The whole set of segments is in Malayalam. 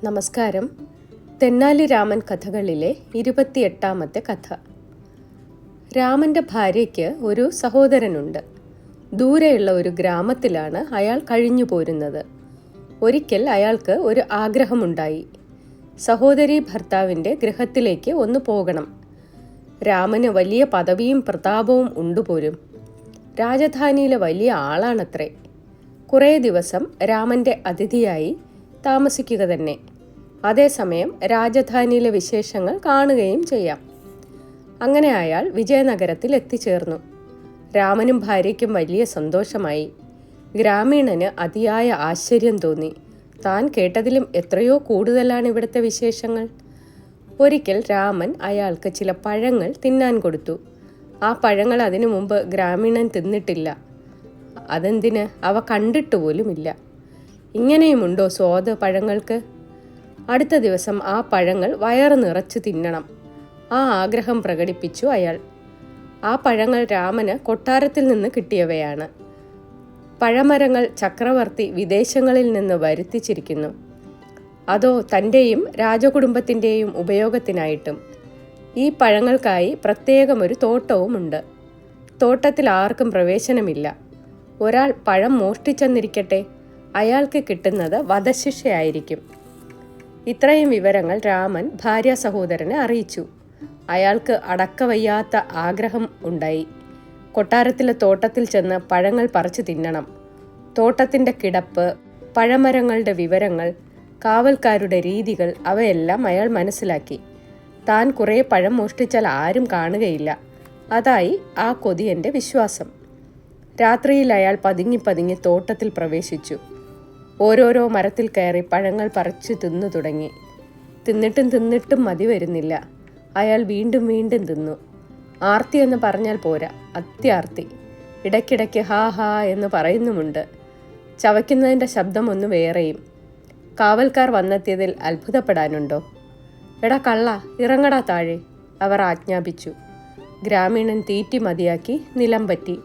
നമസ്കാരം. തെന്നാലി രാമൻ കഥകളിലെ 28ാമത്തെ കഥ. രാമൻ്റെ ഭാര്യയ്ക്ക് ഒരു സഹോദരനുണ്ട്. ദൂരെയുള്ള ഒരു ഗ്രാമത്തിലാണ് അയാൾ കഴിഞ്ഞു പോരുന്നത്. ഒരിക്കൽ അയാൾക്ക് ഒരു ആഗ്രഹമുണ്ടായി. സഹോദരി ഭർത്താവിൻ്റെ ഗൃഹത്തിലേക്ക് ഒന്ന് പോകണം. രാമന് വലിയ പദവിയും പ്രതാപവും ഉണ്ടുപോലും. രാജധാനിയിലെ വലിയ ആളാണത്രേ. കുറേ ദിവസം രാമൻ്റെ അതിഥിയായി താമസിക്കുക തന്നെ. അതേസമയം രാജധാനിയിലെ വിശേഷങ്ങൾ കാണുകയും ചെയ്യാം. അങ്ങനെ അയാൾ വിജയനഗരത്തിൽ എത്തിച്ചേർന്നു. രാമനും ഭാര്യയ്ക്കും വലിയ സന്തോഷമായി. ഗ്രാമീണന് അതിയായ ആശ്ചര്യം തോന്നി. താൻ കേട്ടതിലും എത്രയോ കൂടുതലാണ് ഇവിടുത്തെ വിശേഷങ്ങൾ. ഒരിക്കൽ രാമൻ അയാൾക്ക് ചില പഴങ്ങൾ തിന്നാൻ കൊടുത്തു. ആ പഴങ്ങൾ അതിനു മുമ്പ് ഗ്രാമീണൻ തിന്നിട്ടില്ല. അതെന്തിന്, അവ കണ്ടിട്ടുപോലുമില്ല. ഇങ്ങനെയുമുണ്ടോ സ്വാദ് പഴങ്ങൾക്ക്? അടുത്ത ദിവസം ആ പഴങ്ങൾ വയറ് നിറച്ച് തിന്നണം. ആ ആഗ്രഹം പ്രകടിപ്പിച്ചു അയാൾ. ആ പഴങ്ങൾ രാമന് കൊട്ടാരത്തിൽ നിന്ന് കിട്ടിയവയാണ്. പഴമരങ്ങൾ ചക്രവർത്തി വിദേശങ്ങളിൽ നിന്ന് വരുത്തിച്ചിരിക്കുന്നു. അതോ തൻ്റെയും രാജകുടുംബത്തിൻ്റെയും ഉപയോഗത്തിനായിട്ടും. ഈ പഴങ്ങൾക്കായി പ്രത്യേകമൊരു തോട്ടവുമുണ്ട്. തോട്ടത്തിൽ ആർക്കും പ്രവേശനമില്ല. ഒരാൾ പഴം മോഷ്ടിച്ചെന്നിരിക്കട്ടെ, അയാൾക്ക് കിട്ടുന്നത് വധശിക്ഷയായിരിക്കും. ഇത്രയും വിവരങ്ങൾ രാമൻ ഭാര്യ സഹോദരനെ അറിയിച്ചു. അയാൾക്ക് അടക്കവയ്യാത്ത ആഗ്രഹം ഉണ്ടായി. കൊട്ടാരത്തിലെ തോട്ടത്തിൽ ചെന്ന് പഴങ്ങൾ പറിച്ചു തിന്നണം. തോട്ടത്തിൻ്റെ കിടപ്പ്, പഴമരങ്ങളുടെ വിവരങ്ങൾ, കാവൽക്കാരുടെ രീതികൾ, അവയെല്ലാം അയാൾ മനസ്സിലാക്കി. താൻ കുറേ പഴം മോഷ്ടിച്ചാൽ ആരും കാണുകയില്ല. അതായി ആ കൊതിയൻ്റെ വിശ്വാസം. രാത്രിയിൽ അയാൾ പതുങ്ങി പതുങ്ങി തോട്ടത്തിൽ പ്രവേശിച്ചു. ഓരോരോ മരത്തിൽ കയറി പഴങ്ങൾ പറിച്ചു തിന്നു തുടങ്ങി. തിന്നിട്ടും മതി വരുന്നില്ല. അയാൾ വീണ്ടും വീണ്ടും തിന്നു. ആർത്തി എന്ന് പറഞ്ഞാൽ പോരാ, അത്യാർത്തി. ഇടയ്ക്കിടയ്ക്ക് ഹാ ഹാ എന്ന് പറയുന്നുമുണ്ട്. ചവയ്ക്കുന്നതിൻ്റെ ശബ്ദം ഒന്ന് വേറെയും. കാവൽക്കാർ വന്നെത്തിയതിൽ അത്ഭുതപ്പെടാനുണ്ടോ? എടാ കള്ള, ഇറങ്ങടാ താഴെ, അവർ ആജ്ഞാപിച്ചു. ഗ്രാമീണൻ തീറ്റി മതിയാക്കി നിലം പറ്റി.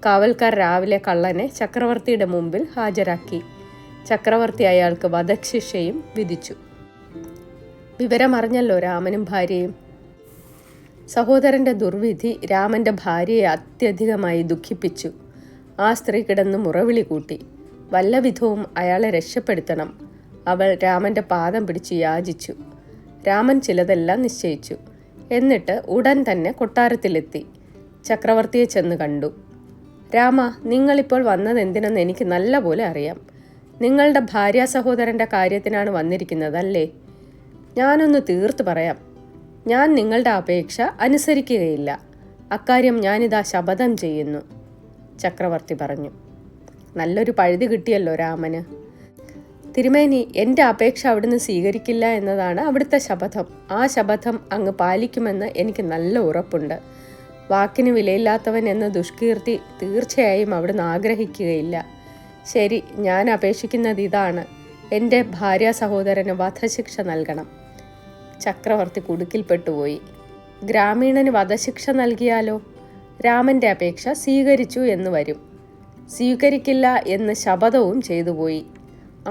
കാവൽക്കാർ രാവിലെ കള്ളനെ ചക്രവർത്തിയുടെ മുമ്പിൽ ഹാജരാക്കി. ചക്രവർത്തി അയാൾക്ക് വധശിക്ഷയും വിധിച്ചു. വിവരമറിഞ്ഞല്ലോ രാമനും ഭാര്യയും. സഹോദരൻ്റെ ദുർവിധി രാമൻ്റെ ഭാര്യയെ അത്യധികമായി ദുഃഖിപ്പിച്ചു. ആ സ്ത്രീ കിടന്ന് മുറവിളി കൂട്ടി. വല്ലവിധവും അയാളെ രക്ഷപ്പെടുത്തണം. അവൾ രാമൻ്റെ പാദം പിടിച്ച് യാചിച്ചു. രാമൻ ചിലതെല്ലാം നിശ്ചയിച്ചു. എന്നിട്ട് ഉടൻ തന്നെ കൊട്ടാരത്തിലെത്തി. ചക്രവർത്തിയെ ചെന്ന് കണ്ടു. രാമ, നിങ്ങളിപ്പോൾ വന്നതെന്തിനെന്ന് എനിക്ക് നല്ല പോലെ അറിയാം. നിങ്ങളുടെ ഭാര്യ സഹോദരൻ്റെ കാര്യത്തിനാണ് വന്നിരിക്കുന്നതല്ലേ? ഞാനൊന്ന് തീർത്തു പറയാം. ഞാൻ നിങ്ങളുടെ അപേക്ഷ അനുസരിക്കുകയില്ല. അക്കാര്യം ഞാനിതാ ശപഥം ചെയ്യുന്നു, ചക്രവർത്തി പറഞ്ഞു. നല്ലൊരു പഴുതി കിട്ടിയല്ലോ രാമന്. തിരുമേനി, എൻ്റെ അപേക്ഷ അവിടുന്ന് സ്വീകരിക്കില്ല എന്നതാണ് അവിടുത്തെ ശപഥം. ആ ശപഥം അങ്ങ് പാലിക്കുമെന്ന് എനിക്ക് നല്ല ഉറപ്പുണ്ട്. വാക്കിന് വിലയില്ലാത്തവൻ എന്ന ദുഷ്കീർത്തി തീർച്ചയായും അവിടുന്ന് ആഗ്രഹിക്കുകയില്ല. ശരി, ഞാൻ അപേക്ഷിക്കുന്നത് ഇതാണ്. എൻ്റെ ഭാര്യ സഹോദരന് വധശിക്ഷ നൽകണം. ചക്രവർത്തി കുടുക്കിൽപ്പെട്ടുപോയി. ഗ്രാമീണന് വധശിക്ഷ നൽകിയാലോ? രാമൻ്റെ അപേക്ഷ സ്വീകരിച്ചു എന്ന് വരും. സ്വീകരിക്കില്ല എന്ന് ശപഥവും ചെയ്തുപോയി.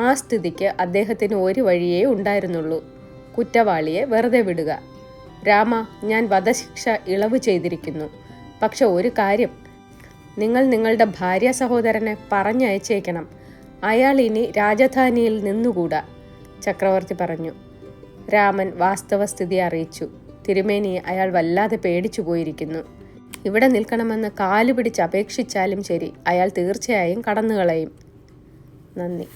ആ സ്ഥിതിക്ക് അദ്ദേഹത്തിന് ഒരു വഴിയേ ഉണ്ടായിരുന്നുള്ളൂ: കുറ്റവാളിയെ വെറുതെ വിടുക. രാമ, ഞാൻ വധശിക്ഷ ഇളവ് ചെയ്തിരിക്കുന്നു. പക്ഷെ ഒരു കാര്യം, നിങ്ങൾ നിങ്ങളുടെ ഭാര്യ സഹോദരനെ പറഞ്ഞയച്ചേക്കണം. അയാൾ ഇനി രാജധാനിയിൽ നിന്നുകൂടാ, ചക്രവർത്തി പറഞ്ഞു. രാമൻ വാസ്തവസ്ഥിതി അറിയിച്ചു. തിരുമേനി, അയാൾ വല്ലാതെ പേടിച്ചു പോയിരിക്കുന്നു. ഇവിടെ നിൽക്കണമെന്ന് കാലുപിടിച്ച് അപേക്ഷിച്ചാലും ശരി, അയാൾ തീർച്ചയായും കടന്നുകളയും. നന്ദി.